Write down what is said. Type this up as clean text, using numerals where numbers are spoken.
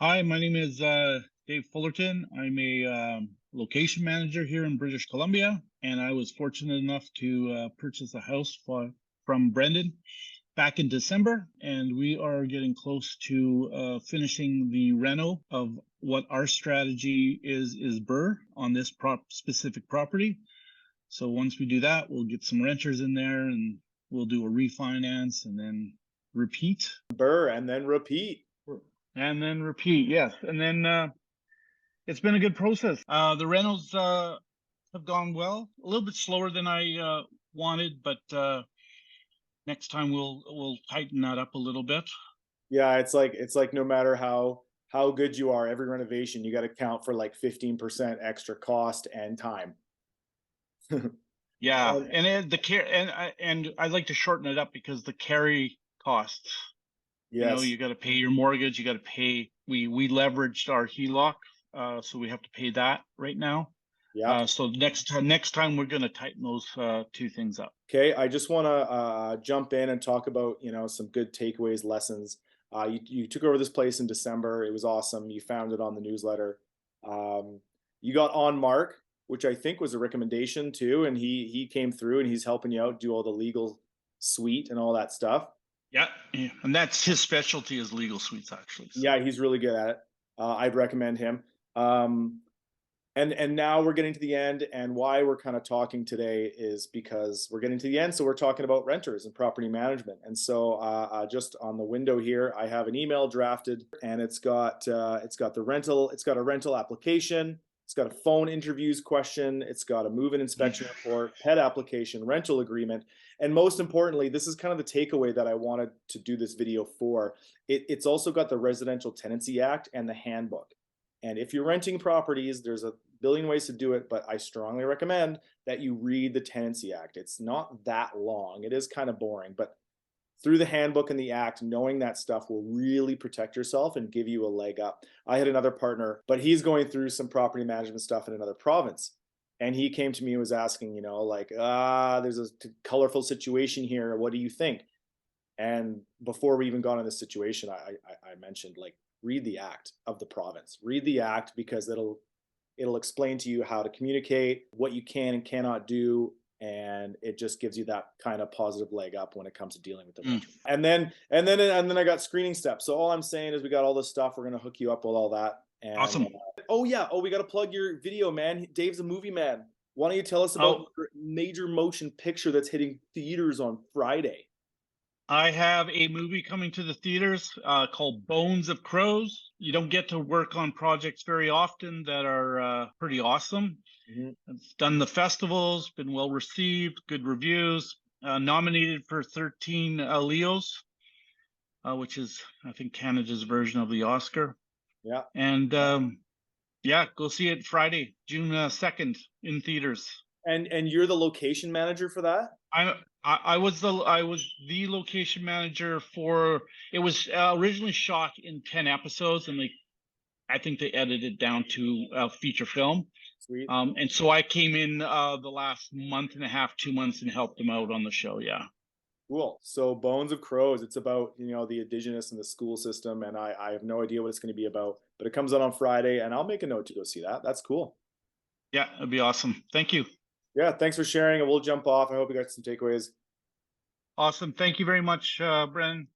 Hi, my name is Dave Fullerton. I'm a location manager here in British Columbia, and I was fortunate enough to purchase a house from Brendan back in December, and we are getting close to finishing the reno of what our strategy is Burr on this specific property. So once we do that, we'll get some renters in there, and we'll do a refinance, and then repeat. Burr and then repeat. And then repeat, yes. And then it's been a good process. The rentals have gone well, a little bit slower than I wanted, but next time we'll tighten that up a little bit. Yeah, it's like no matter how good you are, every renovation you got to count for like 15% extra cost and time. Yeah, and the care and I'd like to shorten it up because the carry costs. Yes. You got to pay your mortgage. You got to pay. We leveraged our HELOC, so we have to pay that right now. Yeah. So next time we're going to tighten those two things up. Okay. I just want to jump in and talk about some good takeaways, lessons. You took over this place in December. It was awesome. You found it on the newsletter. You got on Mark, which I think was a recommendation too, and he came through and he's helping you out do all the legal suite and all that stuff. Yeah, and that's his specialty is legal suites, actually. So. Yeah, he's really good at it. I'd recommend him. And now we're getting to the end, and why we're kind of talking today is because we're getting to the end. So we're talking about renters and property management. And so just on the window here, I have an email drafted, and it's got the rental. It's got a rental application. It's got a phone interviews question. It's got a move-in inspection report, pet application, rental agreement, and most importantly, this is kind of the takeaway that I wanted to do this video for. It's also got the Residential Tenancy Act and the handbook. And if you're renting properties, there's a billion ways to do it, but I strongly recommend that you read the Tenancy Act. It's not that long. It is kind of boring, but through the handbook and the act, knowing that stuff will really protect yourself and give you a leg up. I had another partner, but he's going through some property management stuff in another province. And he came to me and was asking, there's a colorful situation here. What do you think? And before we even got in this situation, I mentioned, like, read the act of the province. Read the act because it'll explain to you how to communicate, what you can and cannot do, and it just gives you that kind of positive leg up when it comes to dealing with the renter. And then I got screening steps. So all I'm saying is we got all this stuff. We're gonna hook you up with all that. And, awesome. Oh yeah. Oh, we got to plug your video, man. Dave's a movie man. Why don't you tell us about your major motion picture that's hitting theaters on Friday? I have a movie coming to the theaters called Bones of Crows. You don't get to work on projects very often that are pretty awesome. Mm-hmm. It's done the festivals, been well received, good reviews, nominated for 13 Leos, which is, I think, Canada's version of the Oscar. Yeah. And yeah, go see it Friday, June 2nd in theaters. And you're the location manager for that? I was the location manager for it. Was originally shot in 10 episodes, and I think they edited it down to a feature film. Sweet. And so I came in the last month and a half, 2 months, and helped them out on the show. Yeah. Cool. So Bones of Crows, it's about, the Indigenous and the school system, and I have no idea what it's going to be about, but it comes out on Friday, and I'll make a note to go see that. That's cool. Yeah, it'd be awesome. Thank you. Yeah, thanks for sharing, and we'll jump off. I hope you got some takeaways. Awesome. Thank you very much, Brennan.